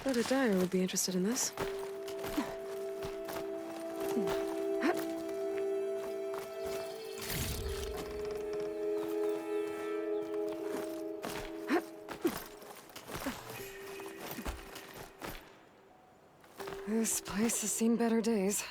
Thought a dyer would be interested in this. This place has seen better days.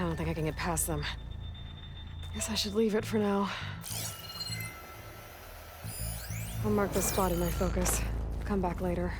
I don't think I can get past them. Guess I should leave it for now. I'll mark this spot in my focus. Come back later.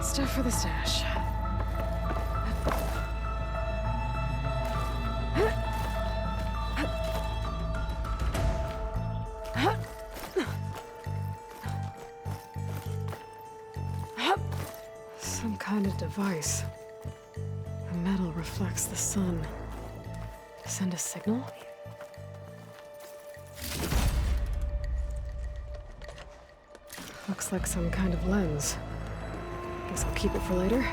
Stuff for the stash. Some kind of device. The metal reflects the sun. To send a signal? Looks like some kind of lens. Guess I'll keep it for later.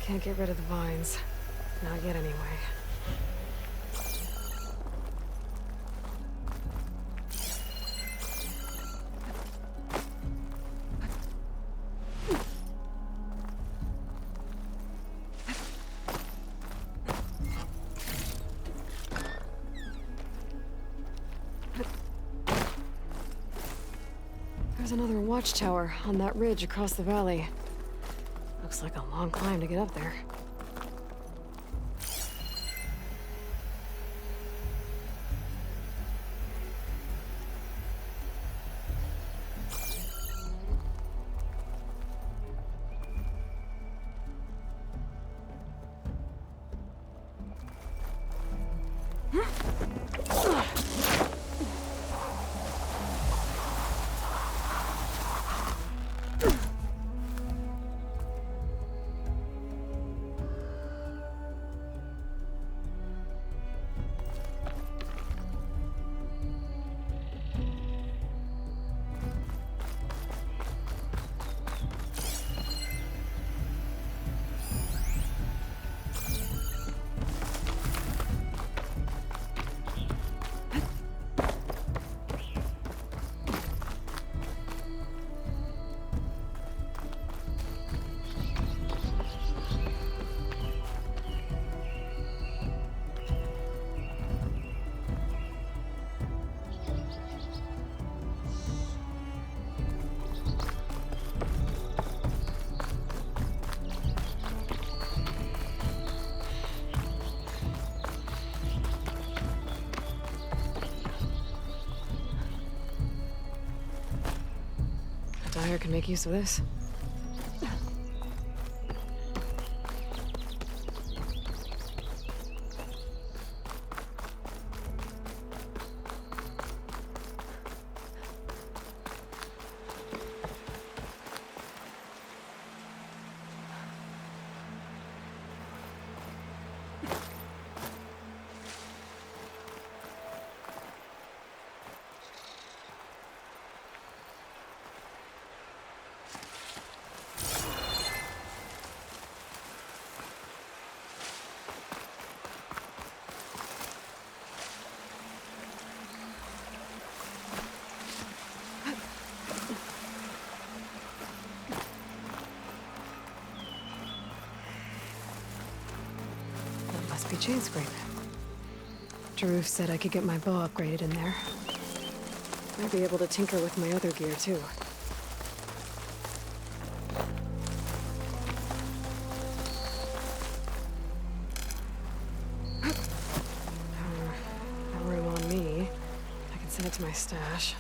Can't get rid of the vines. Not yet, anyway. There's another watchtower on that ridge across the valley. Looks like a long climb to get up there. Dyer can make use of this. Must be Chainscrape. Jaruf said I could get my bow upgraded in there. Might be able to tinker with my other gear, too. No room on me. I can send it to my stash.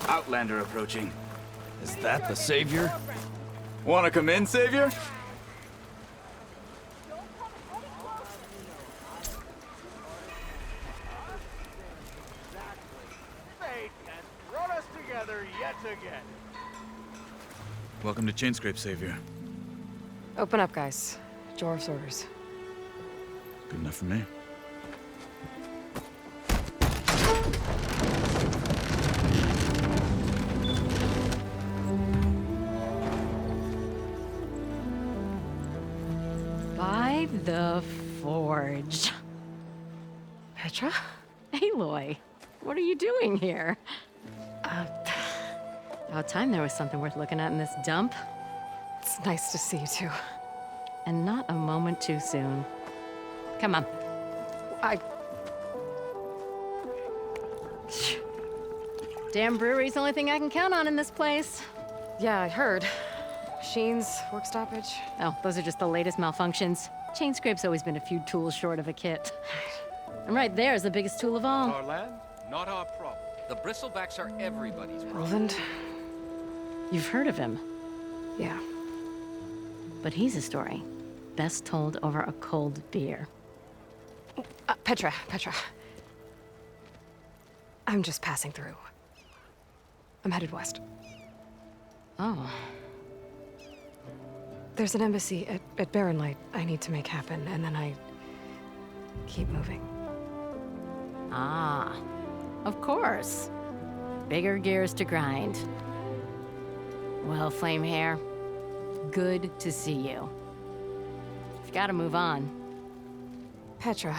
Outlander approaching. Is that the Savior? Wanna come in, Savior? Fate has brought us together yet again. Welcome to Chainscrape, Savior. Open up, guys. Jorv's orders. Good enough for me. By the Forge. Petra? Aloy, what are you doing here? About time there was something worth looking at in this dump. It's nice to see you, too. And not a moment too soon. Come on. Damn brewery's the only thing I can count on in this place. Yeah, I heard. Machines, work stoppage. Oh, those are just the latest malfunctions. Chainscrape's always been a few tools short of a kit. And right there is the biggest tool of all. Our land, not our problem. The Bristlebacks are everybody's problem. Roland? You've heard of him, Yeah. but he's a story best told over a cold beer. Petra. I'm just passing through. I'm headed west. Oh, There's an embassy at Barren Light I need to make happen, and then I keep moving. ah, of course. Bigger gears to grind. Well, Flamehair, good to see you. You've got to move on. Petra.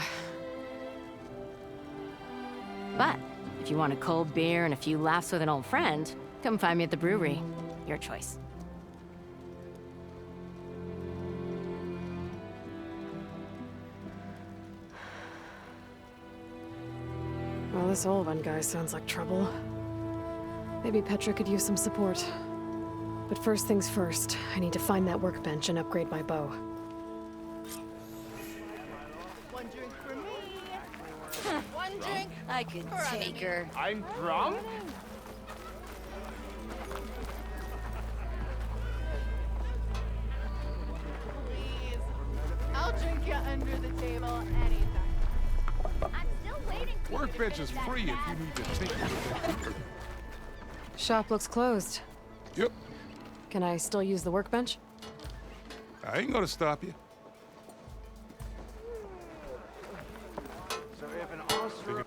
But if you want a cold beer and a few laughs with an old friend, come find me at the brewery. Your choice. Well, this old one guy sounds like trouble. Maybe Petra could use some support. But first things first, I need to find that workbench and upgrade my bow. One drink for me. One drink. I could take her. I'm drunk? Please. I'll drink you under the table anytime. I'm still waiting for Workbench is free if you need to tinker with it. Shop looks closed. Yep, Can I still use the workbench? I ain't gonna stop you. So if an officer...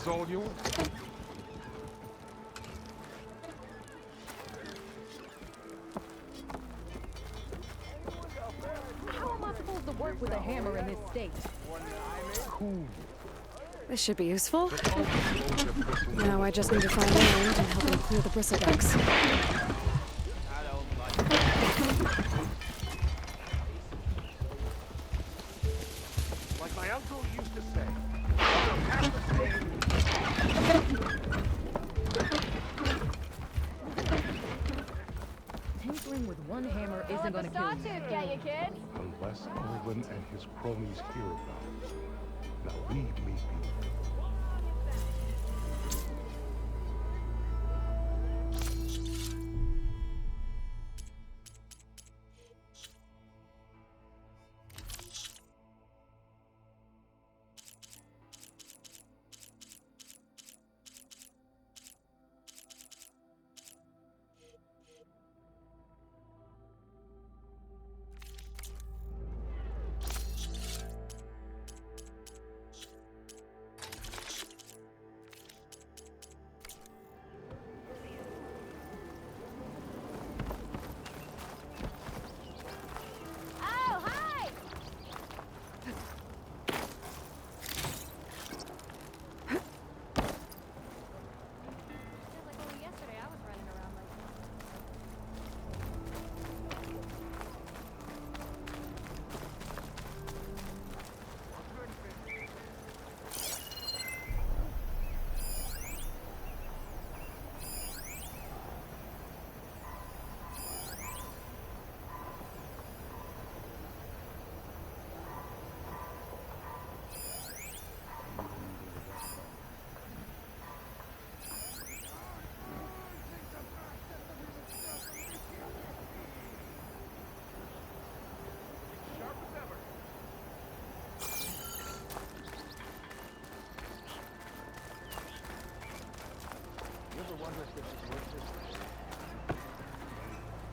It's all yours. How am I supposed to work with a hammer in this state? Cool. This should be useful. Now I just need to find Aaron and help him clear the bristlebugs. Like my uncle used to say. "Have the same." Tinkering with one hammer isn't gonna kill you. Sawtooth get you, kid. Unless Olin and his cronies hear about it. Now leave me be. Oh, hi! Feels like only yesterday I was running around like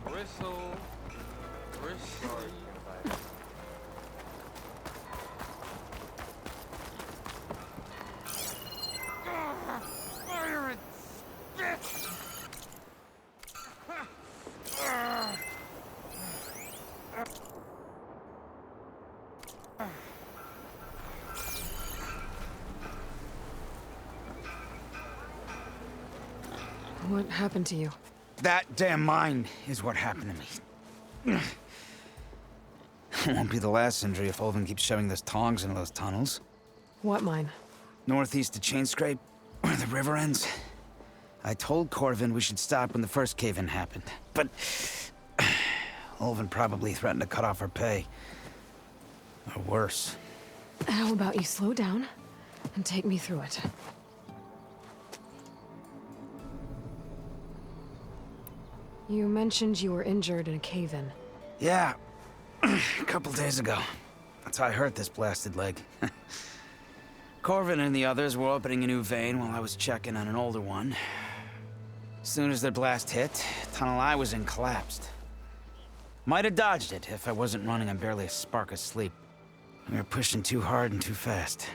Bristle. Bristle. Fire and spit! What happened to you? That damn mine is what happened to me. It won't be the last injury if Olvin keeps shoving those tongs into those tunnels. What mine? Northeast of Chainscrape, where the river ends. I told Corvin we should stop when the first cave-in happened, but Olvin probably threatened to cut off our pay. Or worse. How about you slow down and take me through it? You mentioned you were injured in a cave-in. Yeah, a couple days ago. That's how I hurt this blasted leg. Corvin and the others were opening a new vein while I was checking on an older one. As soon as their blast hit, the tunnel I was in collapsed. Might have dodged it if I wasn't running on barely a spark of sleep. We were pushing too hard and too fast.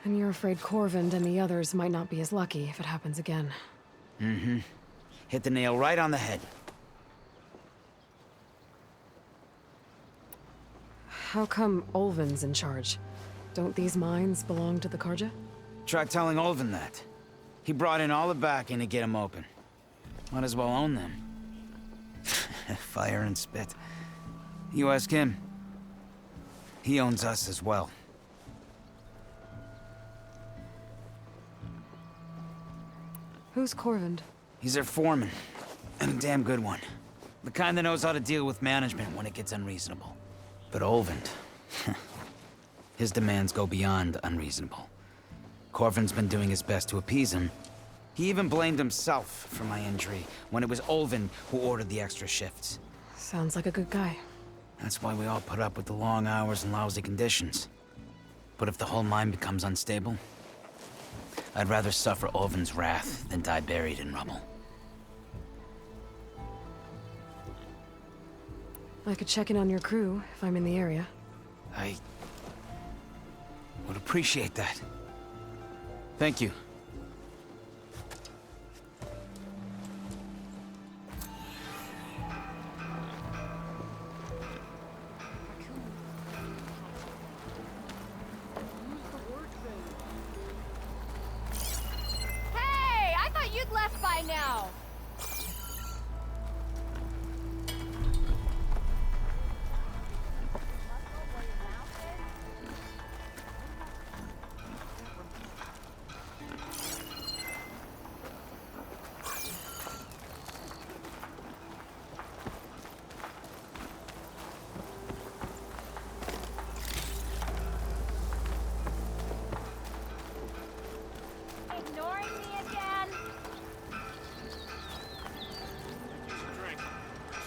And you're afraid Corvind and the others might not be as lucky if it happens again. Mm-hmm. Hit the nail right on the head. How come Olvin's in charge? Don't these mines belong to the Karja? Try telling Olvin that. He brought in all the backing to get them open. Might as well own them. Fire and spit. You ask him. He owns us as well. Who's Corvind? He's their foreman, and a damn good one. The kind that knows how to deal with management when it gets unreasonable. But Olvind, his demands go beyond unreasonable. Corvin's been doing his best to appease him. He even blamed himself for my injury when it was Olvin who ordered the extra shifts. Sounds like a good guy. That's why we all put up with the long hours and lousy conditions. But if the whole mine becomes unstable, I'd rather suffer Olvin's wrath than die buried in rubble. I could check in on your crew if I'm in the area. I would appreciate that. Thank you. Hey, I thought you'd left by now. Ignoring me again? Just a drink.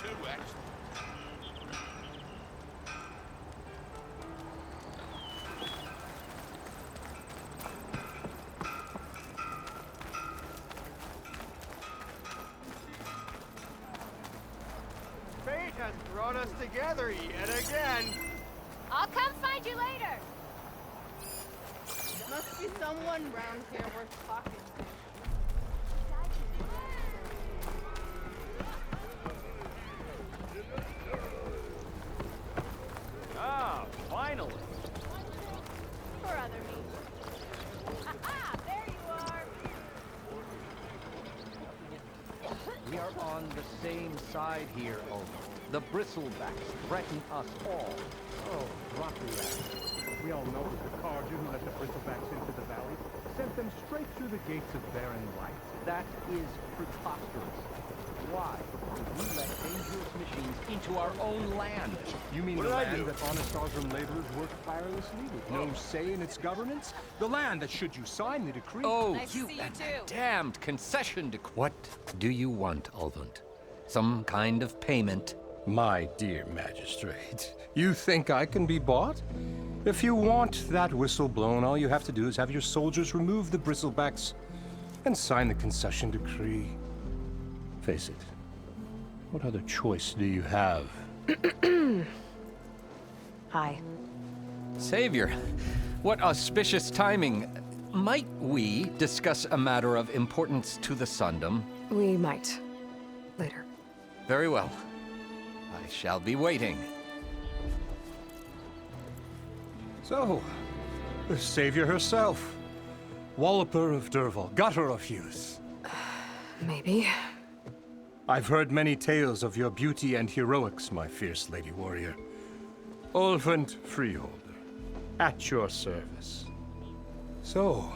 2, actually. Fate has brought us together yet again. I'll come find you later. Must be someone round here worth talking to. Ah, finally. For other me. Aha, there you are. We are on the same side here, Olaf. The Bristlebacks threaten us all. Oh, Rathriel. We all know that the Carja who let the Bristlebacks into the valley sent them straight through the gates of Barren Light. That is preposterous. Why would we let dangerous machines into our own land? You mean the land that honest Osram laborers work tirelessly with no say in its governance? The land that, should you sign the decree... Oh, Nice to you see you and too. that damned concession decree. What do you want, Ulvund? Some kind of payment? My dear magistrate, you think I can be bought? If you want that whistle blown, all you have to do is have your soldiers remove the Bristlebacks and sign the concession decree. Face it, what other choice do you have? Hi. Savior, what auspicious timing. Might we discuss a matter of importance to the Sundom? We might. Later. Very well. I shall be waiting. So, the savior herself. Walloper of Derval, gutter of youth. Maybe. I've heard many tales of your beauty and heroics, my fierce lady warrior. Ulvund Freeholder, at your service. So,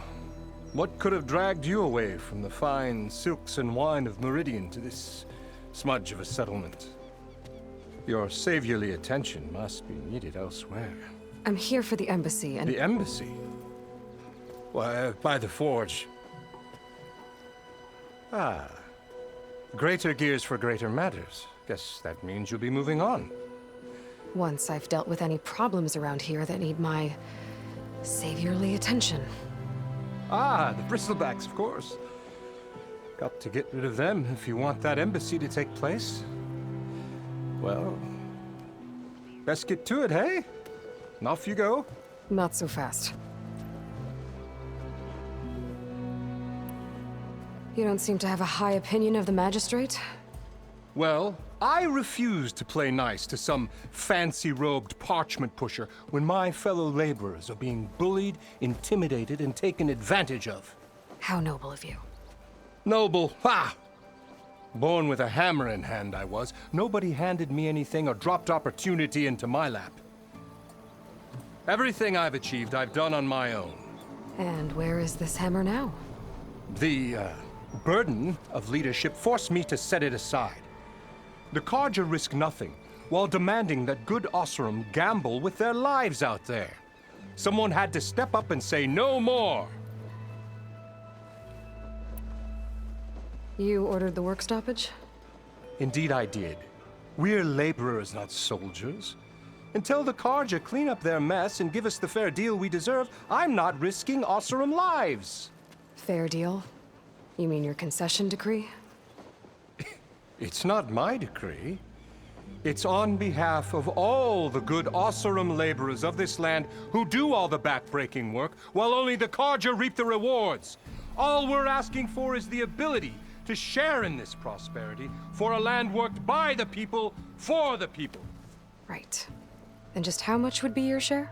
what could have dragged you away from the fine silks and wine of Meridian to this smudge of a settlement? Your saviorly attention must be needed elsewhere. I'm here for the embassy and... The embassy? Why, by the forge. Ah. Greater gears for greater matters. Guess that means you'll be moving on. Once I've dealt with any problems around here that need my... saviorly attention. Ah, the Bristlebacks, of course. Got to get rid of them if you want that embassy to take place. Well, best get to it, hey? And off you go. Not so fast. You don't seem to have a high opinion of the magistrate? Well, I refuse to play nice to some fancy-robed parchment pusher when my fellow laborers are being bullied, intimidated, and taken advantage of. How noble of you. Noble, ha! Born with a hammer in hand, I was. Nobody handed me anything or dropped opportunity into my lap. Everything I've achieved, I've done on my own. And where is this hammer now? The, burden of leadership forced me to set it aside. The Carja risk nothing, while demanding that good Osram gamble with their lives out there. Someone had to step up and say no more. You ordered the work stoppage? Indeed I did. We're laborers, not soldiers. Until the Carja clean up their mess and give us the fair deal we deserve, I'm not risking Osram lives. Fair deal? You mean your concession decree? It's not my decree. It's on behalf of all the good Oseram laborers of this land who do all the backbreaking work, while only the Carja reap the rewards. All we're asking for is the ability to share in this prosperity for a land worked by the people, for the people. Right. And just how much would be your share?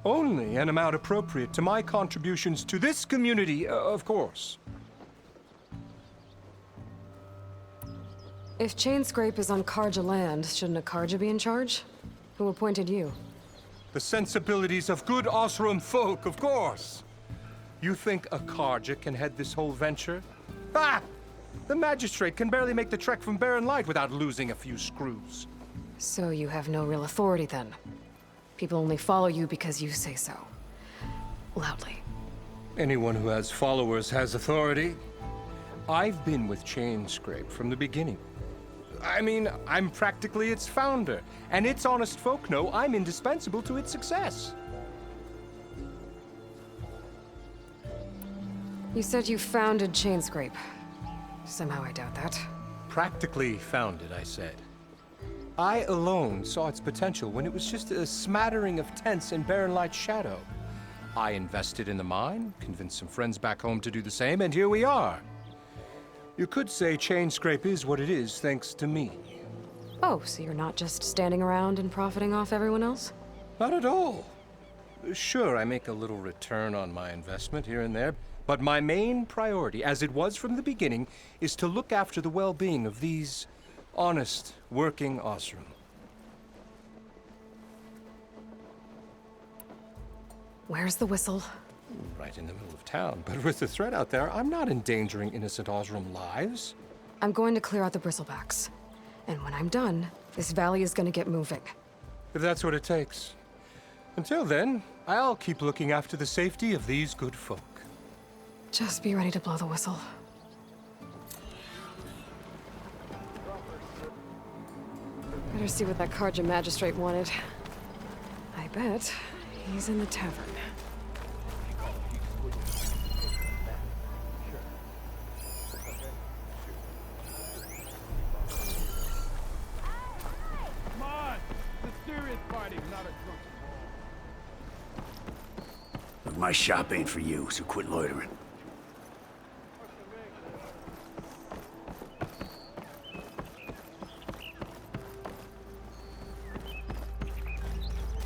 Only an amount appropriate to my contributions to this community, of course. If Chainscrape is on Carja land, shouldn't a Carja be in charge? Who appointed you? The sensibilities of good Oseram folk, of course. You think a Carja can head this whole venture? Ah! The magistrate can barely make the trek from Barren Light without losing a few screws. So you have no real authority then? People only follow you because you say so. Loudly. Anyone who has followers has authority. I've been with Chainscrape from the beginning. I mean, I'm practically its founder, and its honest folk know I'm indispensable to its success. You said you founded Chainscrape. Somehow I doubt that. Practically founded, I said. I alone saw its potential when it was just a smattering of tents in Barren Light's shadow. I invested in the mine, convinced some friends back home to do the same, and here we are. You could say Chainscrape is what it is thanks to me. Oh, so you're not just standing around and profiting off everyone else? Not at all. Sure, I make a little return on my investment here and there, but my main priority, as it was from the beginning, is to look after the well-being of these honest, working Oseram. Where's the whistle? Right in the middle of town, but with the threat out there, I'm not endangering innocent Oseram lives. I'm going to clear out the bristlebacks. And when I'm done, this valley is gonna get moving. If that's what it takes. Until then, I'll keep looking after the safety of these good folk. Just be ready to blow the whistle. Better see what that Carja magistrate wanted. I bet he's in the tavern. Come on! It's a serious party, not a drunken Look, my shop ain't for you, so quit loitering.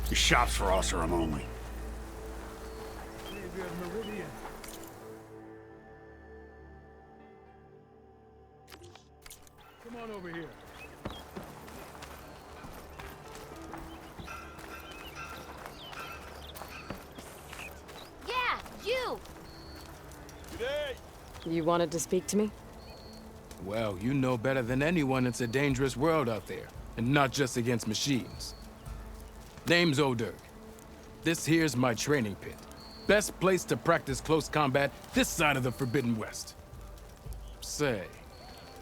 The shop's for Oseram only. Savior of Meridian. Come on over here. Yeah, you! You wanted to speak to me? Well, you know better than anyone it's a dangerous world out there, and not just against machines. Name's O'Dirk. This here's my training pit. Best place to practice close combat this side of the Forbidden West. Say,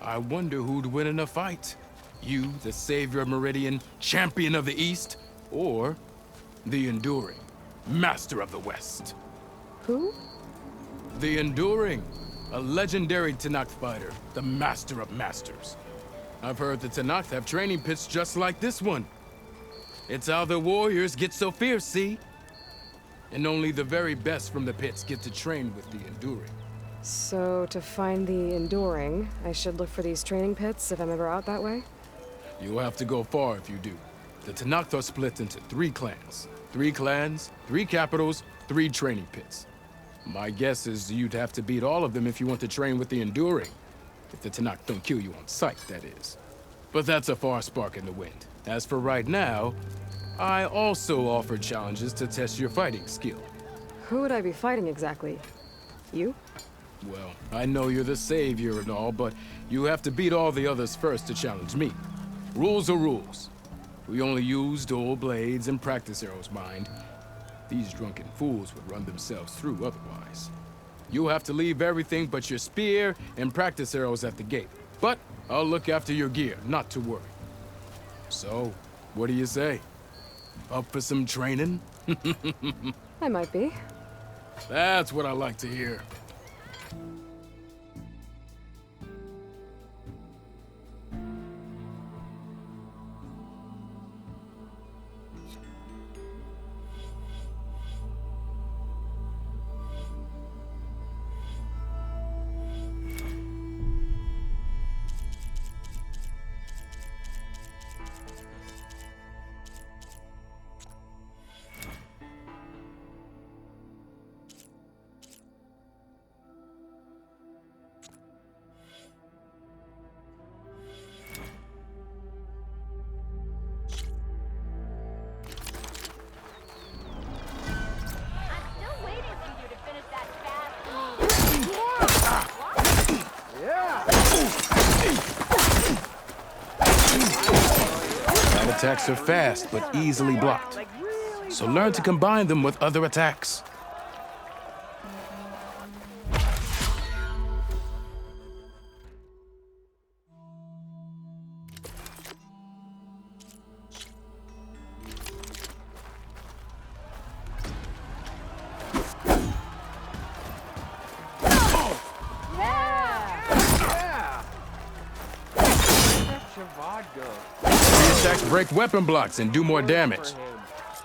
I wonder who'd win in a fight. You, the savior of Meridian, champion of the East, or the Enduring, master of the West. Who? The Enduring, a legendary Tenakth fighter, the master of masters. I've heard the Tenakth have training pits just like this one. It's how the warriors get so fierce, see? And only the very best from the pits get to train with the Enduring. So, to find the Enduring, I should look for these training pits if I'm ever out that way? You'll have to go far if you do. The Tenakth are split into 3 clans. 3 clans, 3 capitals, 3 training pits. My guess is you'd have to beat all of them if you want to train with the Enduring. If the Tenakth don't kill you on sight, that is. But that's a far spark in the wind. As for right now, I also offer challenges to test your fighting skill. Who would I be fighting exactly? You? Well, I know you're the savior and all, but you have to beat all the others first to challenge me. Rules are rules. We only use dual blades and practice arrows, mind. These drunken fools would run themselves through otherwise. You'll have to leave everything but your spear and practice arrows at the gate. But I'll look after your gear, not to worry. So, what do you say? Up for some training? I might be. That's what I like to hear. attacks are fast but easily blocked. So learn to combine them with other attacks. These attacks break weapon blocks and do more damage.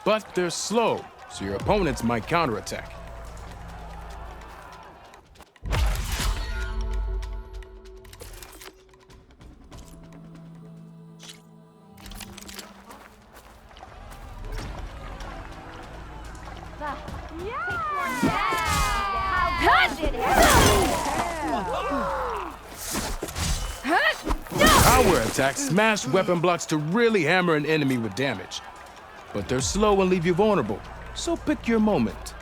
But they're slow, so your opponents might counterattack. Power attacks smash weapon blocks to really hammer an enemy with damage. But they're slow and leave you vulnerable, so pick your moment.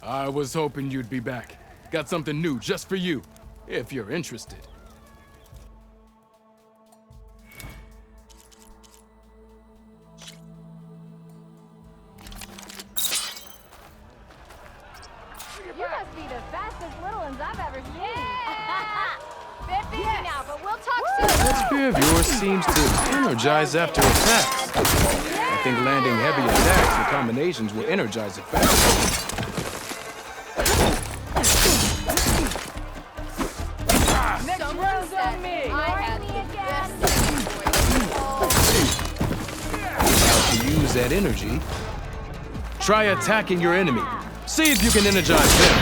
I was hoping you'd be back. Got something new just for you, if you're interested. You must be the fastest little ones I've ever seen. Bit busy now, but we'll talk soon. That spear of yours seems to energize after attacks. I think landing heavy attacks and combinations will energize it faster. To use that energy, try attacking your enemy. See if you can energize them.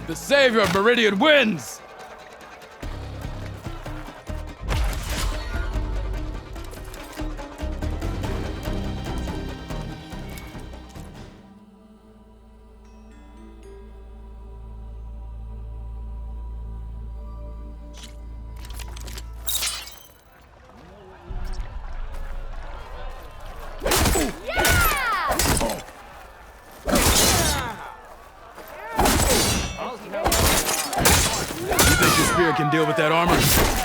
The savior of Meridian wins! think your spear can deal with that armor?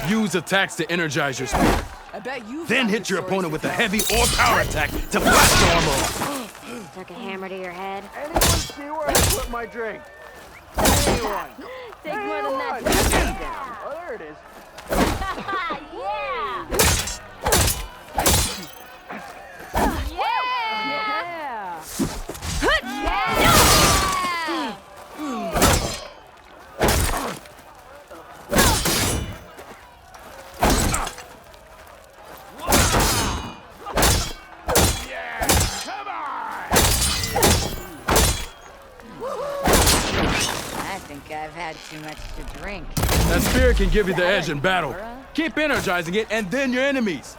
Use attacks to energize your spear. I bet you. Then hit your opponent with a heavy or power attack to blast your armor off. Took a hammer to your head. Anyone see where I put my drink? Anyone? Take more than that. Oh, there it is. Yeah! I've had too much to drink. That spear can give you the edge in battle. Keep energizing it, and then your enemies.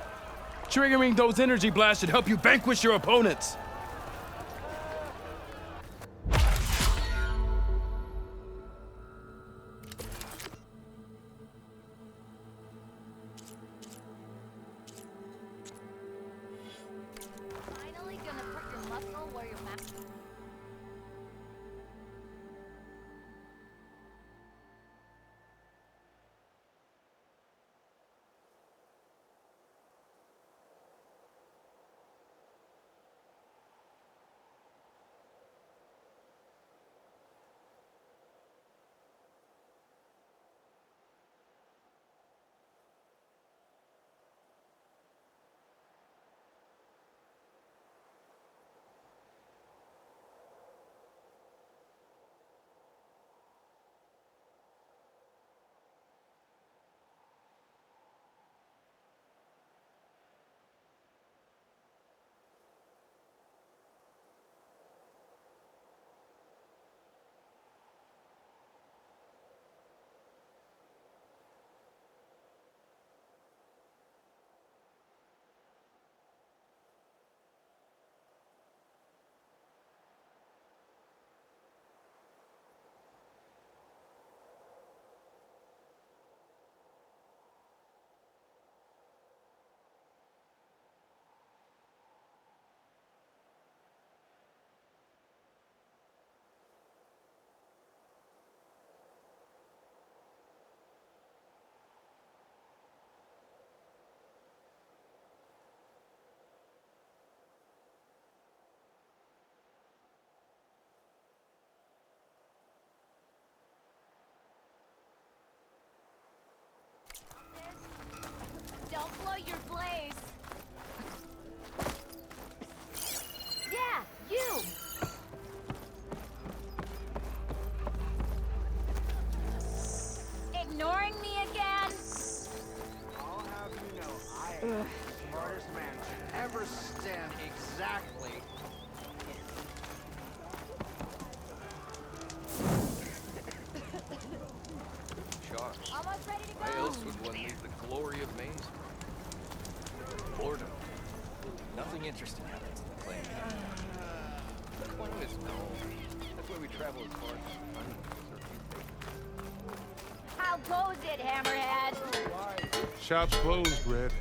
Triggering those energy blasts should help you vanquish your opponents. Finally gonna put your muscle where your mouth. Don't blow your blaze. Yeah, you. Ignoring me again? I'll have you know, I am the smartest man to ever stand exactly. Almost ready to go. Why else would one leave the glory of Maine? Boredom. Nothing interesting happens in the claim. The point is no. That's why we travel as far as How goes it, Hammerhead? Shop's closed, Red.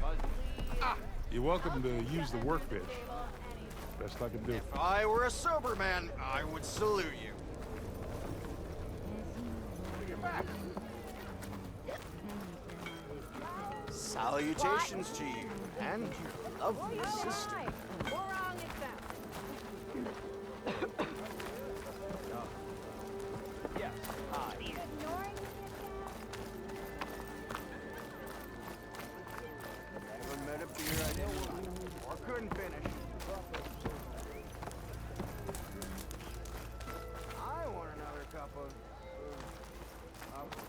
You're welcome to use the workbench. Best I can do. If I were a sober man, I would salute you. Get back. Salutations to you and your lovely sister. Yes, hi. Never met a beer I didn't like or couldn't finish. I want another cup of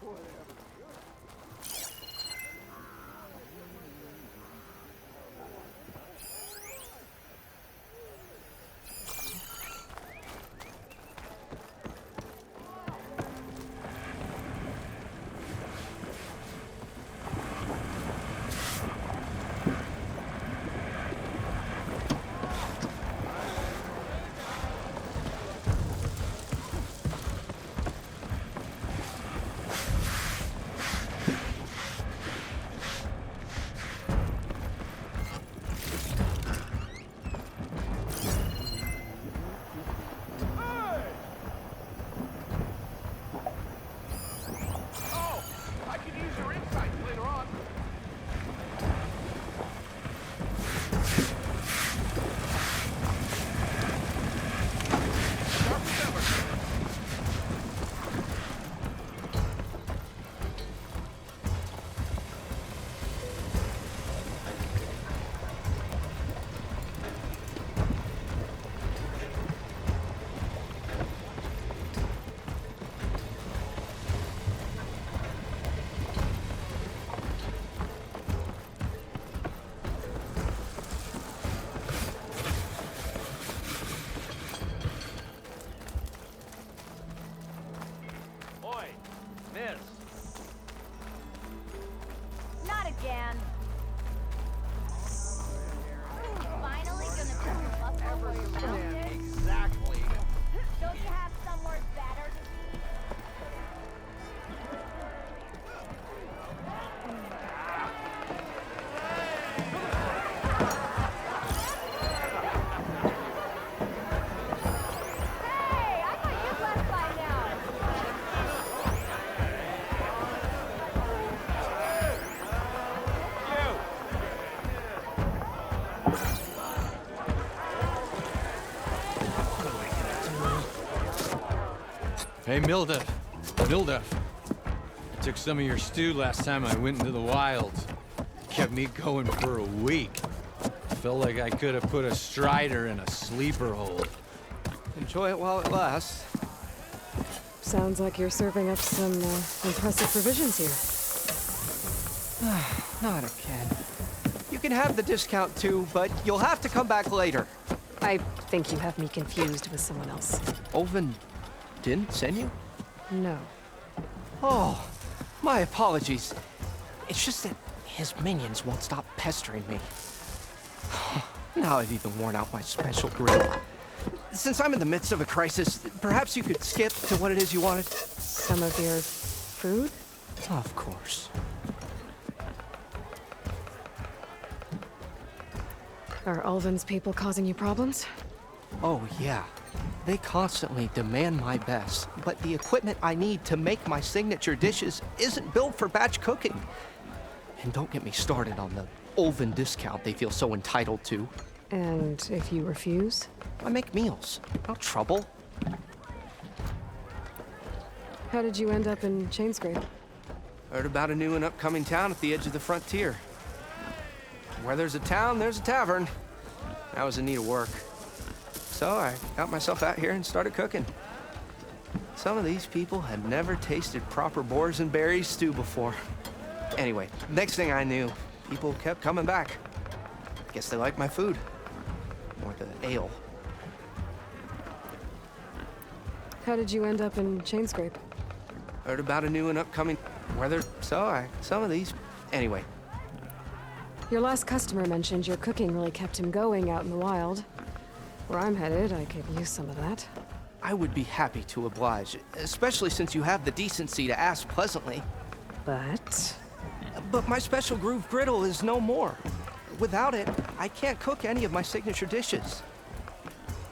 whatever. Miss. Not again. Finally gonna put your buffalo where your mouth is? Exactly. Don't you have somewhere better to be? Hey, I thought you'd left by now. Hey, Milduff. Milduff. I took some of your stew last time I went into the wilds. Kept me going for a week. Felt like I could have put a strider in a sleeper hole. Enjoy it while it lasts. Sounds like you're serving up some impressive provisions here. Not again. You can have the discount too, but you'll have to come back later. I think you have me confused with someone else. Olvin didn't send you? No. Oh, my apologies. It's just that his minions won't stop pestering me. Now I've even worn out my special grill. Since I'm in the midst of a crisis, perhaps you could skip to what it is you wanted? Some of your food? Of course. Are Ulvin's people causing you problems? Oh, yeah. They constantly demand my best, but the equipment I need to make my signature dishes isn't built for batch cooking. And don't get me started on the Ulvin discount they feel so entitled to. And if you refuse? I make meals. No trouble. How did you end up in Chainscrape? Heard about a new and upcoming town at the edge of the frontier. Where there's a town, there's a tavern. I was in need of work. So I got myself out here and started cooking. Some of these people had never tasted proper boars and berries stew before. Anyway, next thing I knew, people kept coming back. Guess they liked my food. Or the ale. How did you end up in Chainscrape? Heard about a new and upcoming weather. Some of these. Anyway. Your last customer mentioned your cooking really kept him going out in the wild. Where I'm headed, I could use some of that. I would be happy to oblige, especially since you have the decency to ask pleasantly. But my special groove griddle is no more. Without it, I can't cook any of my signature dishes.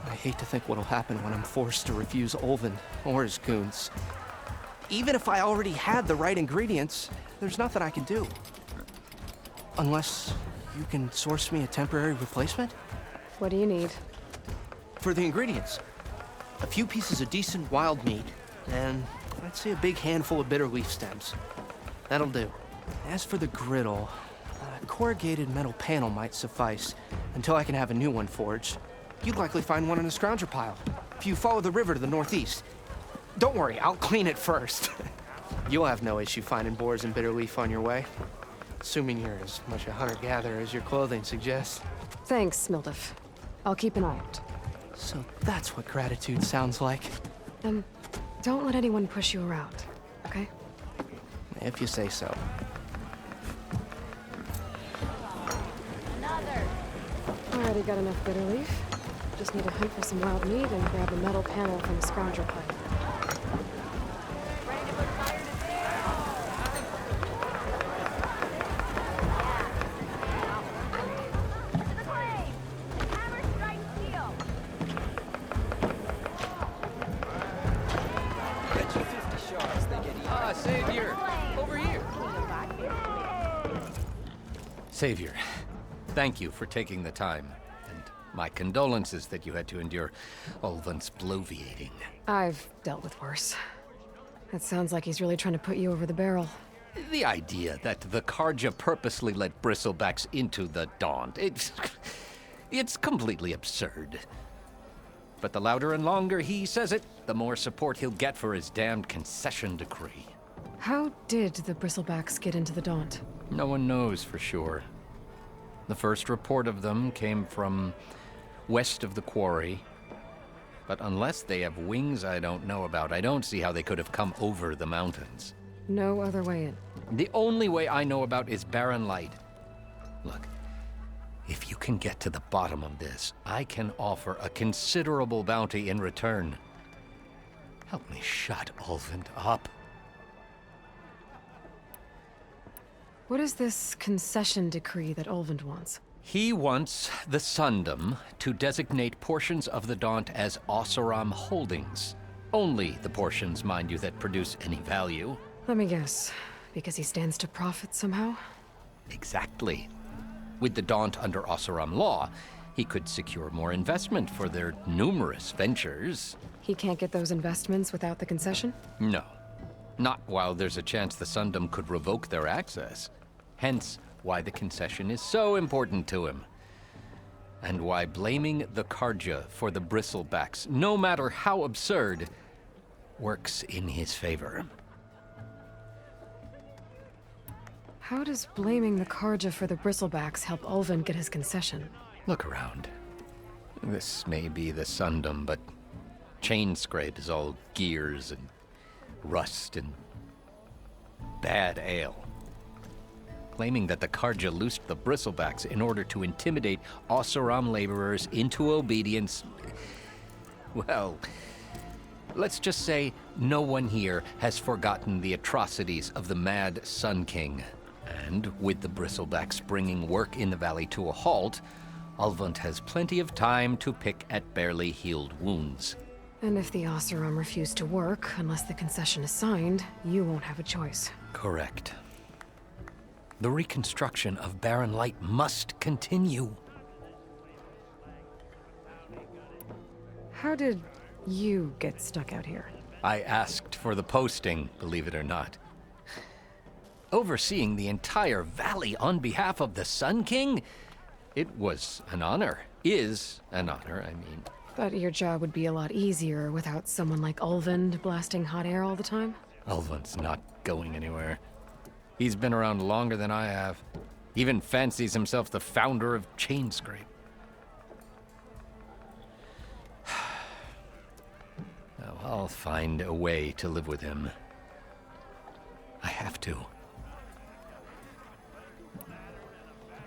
I hate to think what'll happen when I'm forced to refuse Ulvin or his goons. Even if I already had the right ingredients, there's nothing I can do. Unless you can source me a temporary replacement? What do you need? For the ingredients, a few pieces of decent wild meat, and I'd say a big handful of bitter leaf stems. That'll do. As for the griddle, a corrugated metal panel might suffice until I can have a new one forged. You'd likely find one in a scrounger pile if you follow the river to the northeast. Don't worry, I'll clean it first. You'll have no issue finding boars and bitter leaf on your way. Assuming you're as much a hunter-gatherer as your clothing suggests. Thanks, Milduff. I'll keep an eye out. So that's what gratitude sounds like. And don't let anyone push you around, okay? If you say so. Already got enough bitter leaf. Just need to hunt for some wild meat and grab a metal panel from the scrounger pile. Savior! Over here! Savior, thank you for taking the time. And my condolences that you had to endure Ulvin's bloviating. I've dealt with worse. It sounds like he's really trying to put you over the barrel. The idea that the Carja purposely let Bristlebacks into the Daunt, it's completely absurd. But the louder and longer he says it, the more support he'll get for his damned concession decree. How did the Bristlebacks get into the Daunt? No one knows for sure. The first report of them came from west of the quarry. But unless they have wings I don't know about, I don't see how they could have come over the mountains. No other way in. The only way I know about is Barren Light. Look, if you can get to the bottom of this, I can offer a considerable bounty in return. Help me shut Ulvund up. What is this concession decree that Ulvund wants? He wants the Sundom to designate portions of the Daunt as Oseram holdings. Only the portions, mind you, that produce any value. Let me guess. Because he stands to profit somehow? Exactly. With the Daunt under Oseram law, he could secure more investment for their numerous ventures. He can't get those investments without the concession? No. Not while there's a chance the Sundom could revoke their access. Hence, why the concession is so important to him. And why blaming the Karja for the Bristlebacks, no matter how absurd, works in his favor. How does blaming the Karja for the Bristlebacks help Ulvund get his concession? Look around. This may be the Sundom, but Chainscrape is all gears and rust and bad ale. Claiming that the Karja loosed the Bristlebacks in order to intimidate Oseram laborers into obedience. Well, let's just say no one here has forgotten the atrocities of the Mad Sun King. And with the Bristlebacks bringing work in the valley to a halt, Ulvund has plenty of time to pick at barely healed wounds. And if the Oseram refuse to work, unless the concession is signed, you won't have a choice. Correct. The reconstruction of Barren Light must continue. How did you get stuck out here? I asked for the posting, believe it or not. Overseeing the entire valley on behalf of the Sun King? It was an honor. Is an honor, I mean. But your job would be a lot easier without someone like Ulvund blasting hot air all the time? Ulvund's not going anywhere. He's been around longer than I have. Even fancies himself the founder of Chainscrape. Now, I'll find a way to live with him. I have to.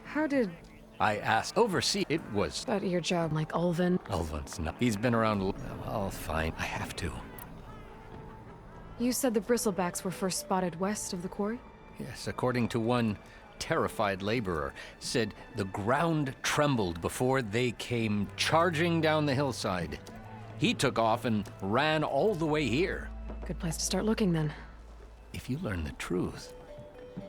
How did... I asked oversee. It was... But your job like Ulvund? Ulvund's not. He's been around... Now, I'll find... I have to. You said the Bristlebacks were first spotted west of the quarry? Yes, according to one terrified laborer, said the ground trembled before they came charging down the hillside. He took off and ran all the way here. Good place to start looking, then. If you learn the truth,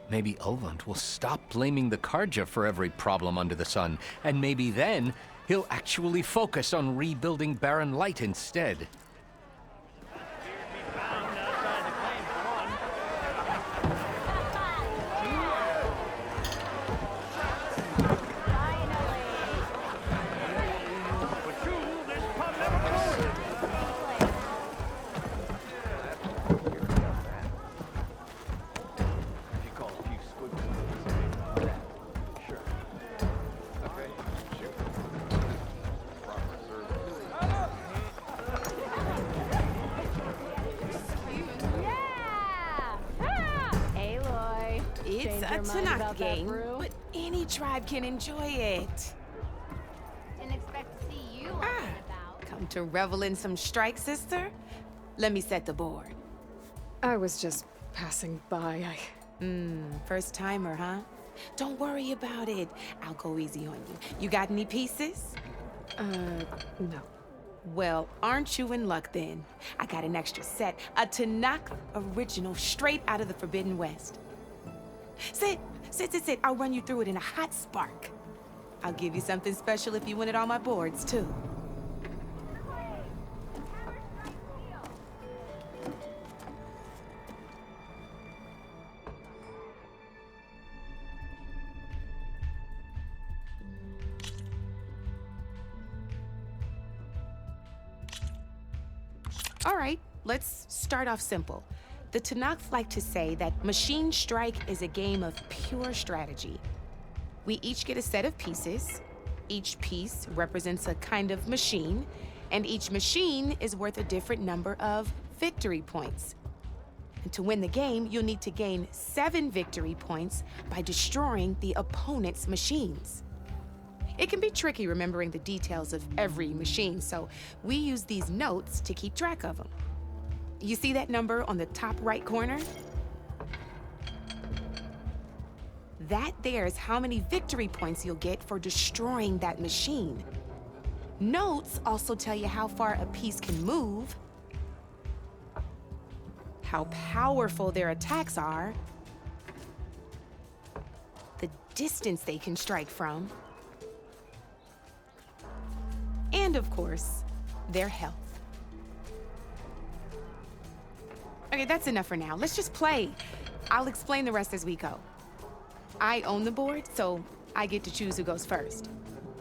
maybe Ulvund will stop blaming the Karja for every problem under the sun, and maybe then he'll actually focus on rebuilding Barren Light instead. It's a Tanakh game, but any tribe can enjoy it. Didn't expect to see you about. Come to revel in some strike, sister? Let me set the board. I was just passing by. First timer, huh? Don't worry about it. I'll go easy on you. You got any pieces? No. Well, aren't you in luck then? I got an extra set, a Tanakh original straight out of the Forbidden West. Sit. I'll run you through it in a hot spark. I'll give you something special if you win it on my boards, too. All right, let's start off simple. The Tanakh like to say that Machine Strike is a game of pure strategy. We each get a set of pieces. Each piece represents a kind of machine, and each machine is worth a different number of victory points. And to win the game, you'll need to gain 7 victory points by destroying the opponent's machines. It can be tricky remembering the details of every machine, so we use these notes to keep track of them. You see that number on the top right corner? That there is how many victory points you'll get for destroying that machine. Notes also tell you how far a piece can move, how powerful their attacks are, the distance they can strike from, and of course, their health. Okay, that's enough for now. Let's just play. I'll explain the rest as we go. I own the board, so I get to choose who goes first.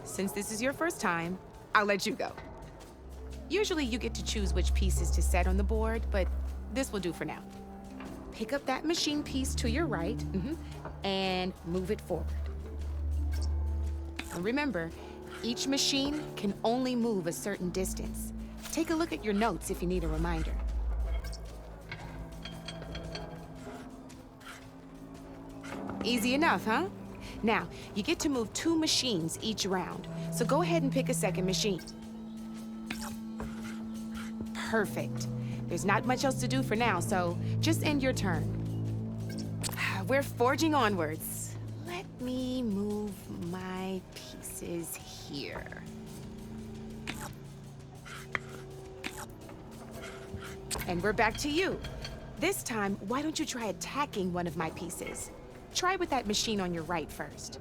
Since this is your first time, I'll let you go. Usually you get to choose which pieces to set on the board, but this will do for now. Pick up that machine piece to your right, and move it forward. And remember, each machine can only move a certain distance. Take a look at your notes if you need a reminder. Easy enough, huh? Now, you get to move 2 machines each round, so go ahead and pick a second machine. Perfect. There's not much else to do for now, so just end your turn. We're forging onwards. Let me move my pieces here. And we're back to you. This time, why don't you try attacking one of my pieces? Try with that machine on your right first.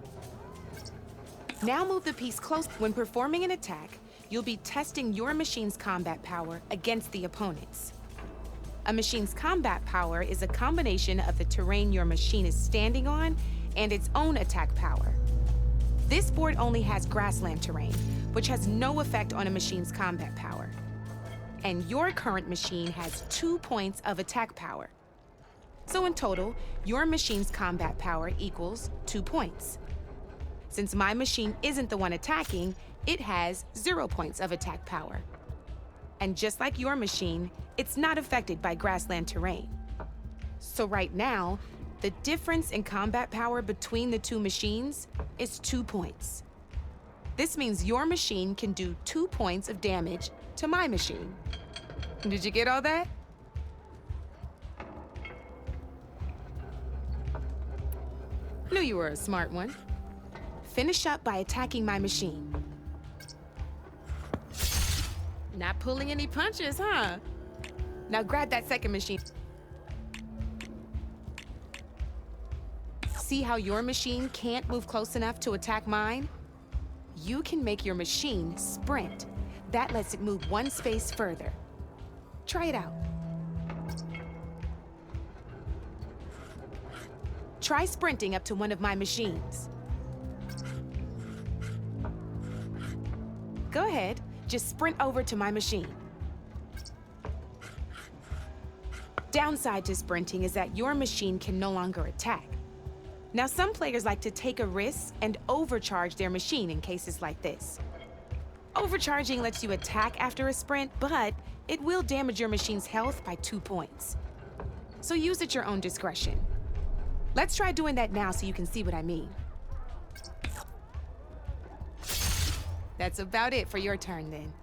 Now move the piece close. When performing an attack, you'll be testing your machine's combat power against the opponent's. A machine's combat power is a combination of the terrain your machine is standing on and its own attack power. This board only has grassland terrain, which has no effect on a machine's combat power. And your current machine has 2 points of attack power. So in total, your machine's combat power equals 2 points. Since my machine isn't the one attacking, it has 0 points of attack power. And just like your machine, it's not affected by grassland terrain. So right now, the difference in combat power between the 2 machines is 2 points. This means your machine can do 2 points of damage to my machine. Did you get all that? Knew you were a smart one. Finish up by attacking my machine. Not pulling any punches, huh? Now grab that second machine. See how your machine can't move close enough to attack mine? You can make your machine sprint. That lets it move 1 space further. Try it out. Try sprinting up to one of my machines. Go ahead, just sprint over to my machine. Downside to sprinting is that your machine can no longer attack. Now, some players like to take a risk and overcharge their machine in cases like this. Overcharging lets you attack after a sprint, but it will damage your machine's health by 2 points. So use at your own discretion. Let's try doing that now so you can see what I mean. That's about it for your turn then.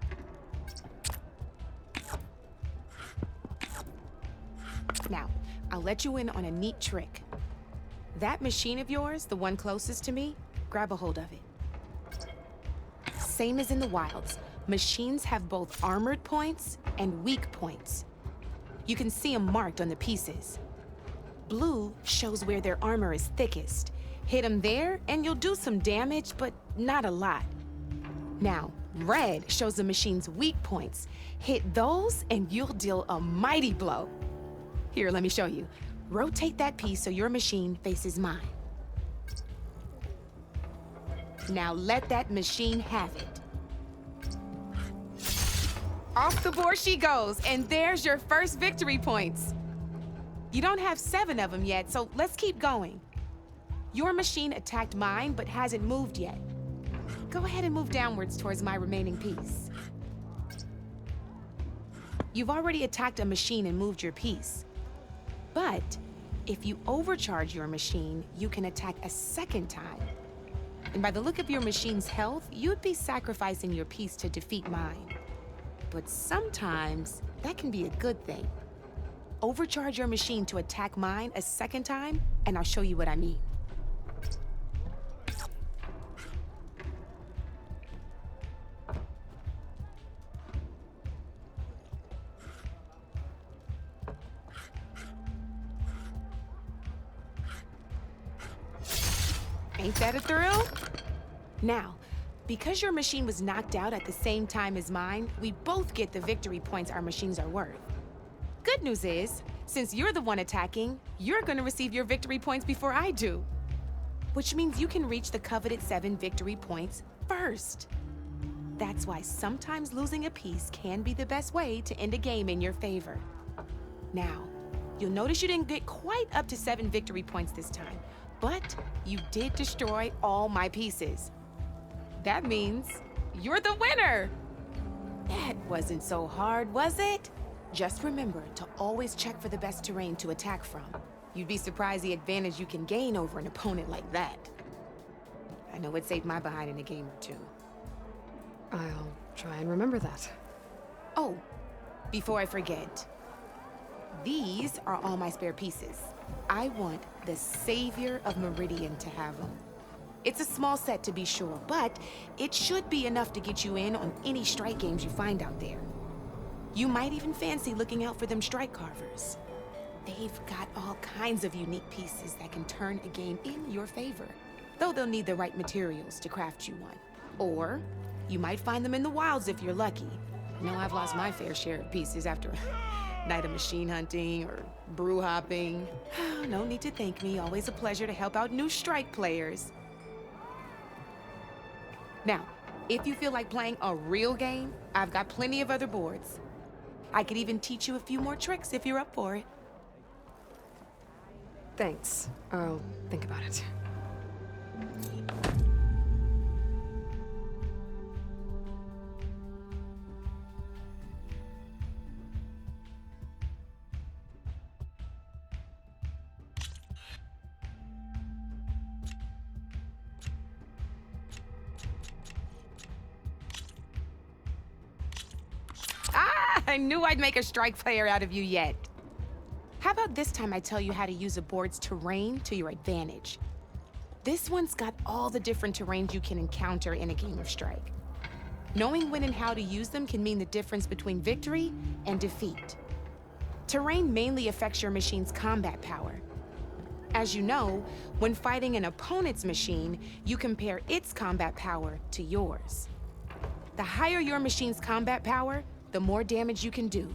Now, I'll let you in on a neat trick. That machine of yours, the one closest to me, grab a hold of it. Same as in the wilds, machines have both armored points and weak points. You can see them marked on the pieces. Blue shows where their armor is thickest. Hit them there and you'll do some damage, but not a lot. Now, red shows the machine's weak points. Hit those and you'll deal a mighty blow. Here, let me show you. Rotate that piece so your machine faces mine. Now let that machine have it. Off the board she goes, and there's your first victory points. You don't have 7 of them yet, so let's keep going. Your machine attacked mine, but hasn't moved yet. Go ahead and move downwards towards my remaining piece. You've already attacked a machine and moved your piece. But if you overcharge your machine, you can attack a second time. And by the look of your machine's health, you'd be sacrificing your piece to defeat mine. But sometimes that can be a good thing. Overcharge your machine to attack mine a second time, and I'll show you what I mean. Ain't that a thrill? Now, because your machine was knocked out at the same time as mine, we both get the victory points our machines are worth. Good news is, since you're the one attacking, you're gonna receive your victory points before I do. Which means you can reach the coveted 7 victory points first. That's why sometimes losing a piece can be the best way to end a game in your favor. Now, you'll notice you didn't get quite up to 7 victory points this time, but you did destroy all my pieces. That means you're the winner! That wasn't so hard, was it? Just remember to always check for the best terrain to attack from. You'd be surprised the advantage you can gain over an opponent like that. I know it saved my behind in a game or two. I'll try and remember that. Oh, before I forget, these are all my spare pieces. I want the Savior of Meridian to have them. It's a small set to be sure, but it should be enough to get you in on any strike games you find out there. You might even fancy looking out for them strike carvers. They've got all kinds of unique pieces that can turn a game in your favor, though they'll need the right materials to craft you one. Or you might find them in the wilds if you're lucky. I know I've lost my fair share of pieces after a night of machine hunting or brew hopping. No need to thank me, always a pleasure to help out new strike players. Now, if you feel like playing a real game, I've got plenty of other boards. I could even teach you a few more tricks if you're up for it. Thanks. I'll think about it. I knew I'd make a strike player out of you yet. How about this time I tell you how to use a board's terrain to your advantage? This one's got all the different terrains you can encounter in a game of Strike. Knowing when and how to use them can mean the difference between victory and defeat. Terrain mainly affects your machine's combat power. As you know, when fighting an opponent's machine, you compare its combat power to yours. The higher your machine's combat power, the more damage you can do.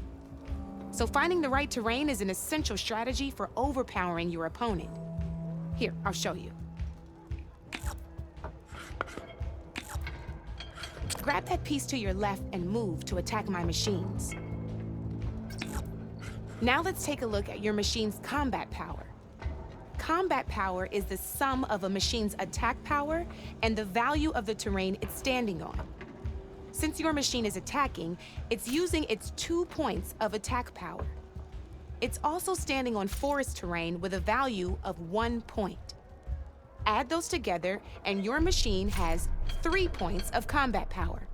So finding the right terrain is an essential strategy for overpowering your opponent. Here, I'll show you. Grab that piece to your left and move to attack my machines. Now let's take a look at your machine's combat power. Combat power is the sum of a machine's attack power and the value of the terrain it's standing on. Since your machine is attacking, it's using its 2 points of attack power. It's also standing on forest terrain with a value of 1 point. Add those together, and your machine has 3 points of combat power.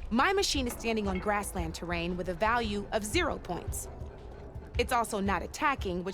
My machine is standing on grassland terrain with a value of 0 points. It's also not attacking, which